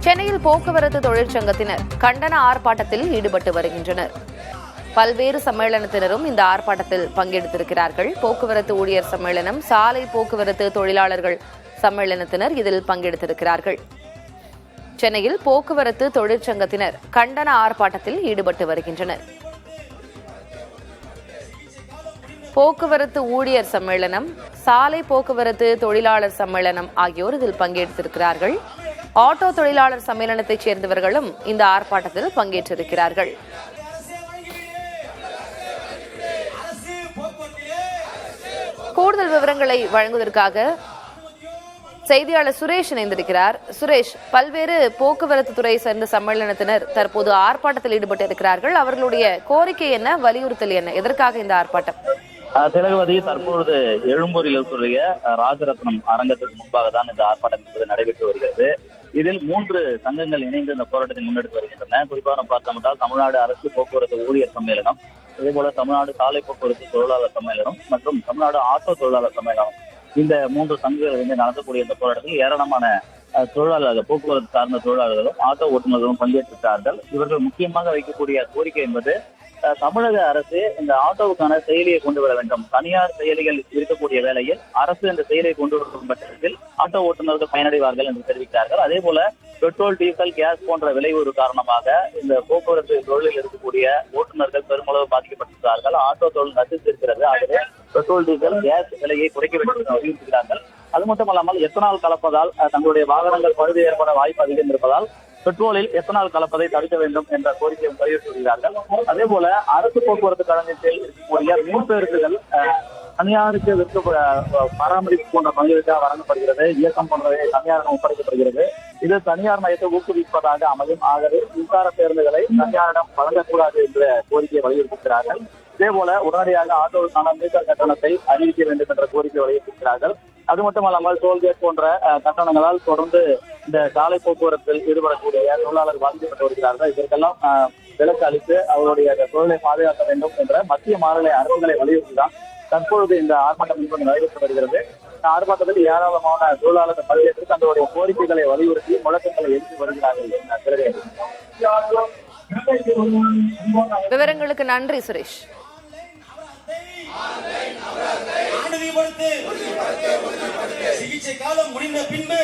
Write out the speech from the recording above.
சென்னையில் போக்குவரத்து தொழிற்சங்கத்தினர் கண்டன ஆர்ப்பாட்டத்தில் ஈடுபட்டு வருகின்றனர். பல்வேறு சம்மேளனத்தினரும் இந்த ஆர்ப்பாட்டத்தில் பங்கெடுத்திருக்கிறார்கள். போக்குவரத்து ஊழியர் சம்மேளனம், சாலை போக்குவரத்து தொழிலாளர்கள் சம்மேளனத்தினர் இதில் பங்கெடுத்திருக்கிறார்கள். சென்னையில் போக்குவரத்து தொழிற்சங்கத்தினர் கண்டன ஆர்ப்பாட்டத்தில் ஈடுபட்டு வருகின்றனர். போக்குவரத்து ஊழியர் சம்மேளனம், சாலை போக்குவரத்து தொழிலாளர் சம்மேளனம் ஆகியோர் இதில் பங்கேற்றிருக்கிறார்கள். ஆட்டோ தொழிலாளர் சம்மேளனத்தைச் சேர்ந்தவர்களும் இந்த ஆர்ப்பாட்டத்தில் பங்கேற்றிருக்கிறார்கள். கூடுதல் விவரங்களை வழங்குவதற்காக செய்தியாளர் சுரேஷ் இணைந்திருக்கிறார். சுரேஷ், பல்வேறு போக்குவரத்து துறை சேர்ந்த சம்மேளனத்தினர் தற்போது ஆர்ப்பாட்டத்தில் ஈடுபட்டு இருக்கிறார்கள். அவர்களுடைய கோரிக்கை என்ன, வலியுறுத்தல் என்ன, எதற்காக இந்த ஆர்ப்பாட்டம்? திலகவதி, தற்பொழுது எழும்பூரில் இருக்கக்கூடிய ராஜரத்னம் அரங்கத்திற்கு முன்பாக தான் இந்த ஆர்ப்பாட்டம் என்பது நடைபெற்று வருகிறது. இதில் 3 சங்கங்கள் இணைந்து இந்த போராட்டத்தை முன்னெடுத்து வருகின்றன. குறிப்பாக பார்த்தோம்னால் தமிழ்நாடு அரசு போக்குவரத்து ஊழியர் சம்மேளனம், இதேபோல தமிழ்நாடு சாலை போக்குவரத்து தொழிலாளர் சம்மேளனம் மற்றும் தமிழ்நாடு ஆட்டோ தொழிலாளர் சம்மேளனம், இந்த 3 சங்கங்கள் இருந்து நடத்தக்கூடிய இந்த போராட்டத்தில் ஏராளமான தொழிலாளர்கள், போக்குவரத்து சார்ந்த தொழிலாளர்களும் ஆட்டோ ஓட்டுநர்களும் பங்கேற்றிருக்கிறார்கள். இவர்கள் முக்கியமாக வைக்கக்கூடிய கோரிக்கை என்பது, தமிழக அரசு இந்த ஆட்டோவுக்கான செயலியை கொண்டு வர வேண்டும். தனியார் செயலிகள் இருக்கக்கூடிய வேளையில் அரசு இந்த செயலியை கொண்டு வரும் பட்சத்தில் ஆட்டோ ஓட்டுநர்கள் பயனடைவார்கள் என்று தெரிவிக்கிறார்கள். அதே போல பெட்ரோல், டீசல், கேஸ் போன்ற விலை ஒரு காரணமாக இந்த போக்குவரத்து தொழிலில் இருக்கக்கூடிய ஓட்டுநர்கள் பெருமளவு பாதிக்கப்பட்டிருக்கிறார்கள். ஆட்டோ தொழில் நசித்திருக்கிறது. ஆகவே பெட்ரோல், டீசல், கேஸ் விலையை குறைக்க வேண்டும் என்று வலியுறுத்துகிறார்கள். அது மட்டுமல்லாமல் எத்தனால் கலப்பதால் தங்களுடைய வாகனங்கள் பழுது ஏற்பட வாய்ப்பு அதிகம் இருப்பதால் பெட்ரோலில் எத்தனால் கலப்பதை தடுக்க வேண்டும் என்ற கோரிக்கையை வலியுறுத்துகிறார்கள். அதே போல அரசு போக்குவரத்து கழகத்தில் இருக்கக்கூடிய மீன்பேருந்துகள் தனியாருக்கு பராமரிப்பு போன்ற பங்குகளுக்காக வழங்கப்படுகிறது. இயக்கம் போன்றவை தனியாரிடம் ஒப்படைக்கப்படுகிறது. இது தனியார் மையத்தை ஊக்குவிப்பதாக அமையும். ஆகவே மின்சார பேருந்துகளை தனியாரிடம் வழங்கக்கூடாது என்ற கோரிக்கையை வலியுறுத்துகிறார்கள். இதே போல உடனடியாக ஆட்டோவுக்கான மீட்டர் கட்டணத்தை அறிவிக்க வேண்டும் என்ற கோரிக்கை வலியுறுத்துகிறார்கள். அது மட்டுமல்லாமல் டோல்கேட் போன்ற கட்டணங்களால் தொடர்ந்து இந்த சாலை போக்குவரத்தில் ஈடுபடக்கூடிய தொழிலாளர்கள் பாதிக்கப்பட்டு வருகிறார்கள். இதற்கெல்லாம் விலக்கு அளித்து அவருடைய தொழிலை பாதுகாக்க வேண்டும் என்ற மத்திய மாநில அரசுகளை வலியுறுத்திதான் தற்பொழுது இந்த ஆர்ப்பாட்டம் என்பது நடைபெற்று வருகிறது. இந்த ஆர்ப்பாட்டத்தில் ஏராளமான தொழிலாளர்கள் பங்கேற்று தங்களுடைய கோரிக்கைகளை வலியுறுத்தி முழக்கங்களை எழுதி வருகிறார்கள். விவரங்களுக்கு நன்றி சுரேஷ். சிகிச்சை காலம் முடிந்த பின்பு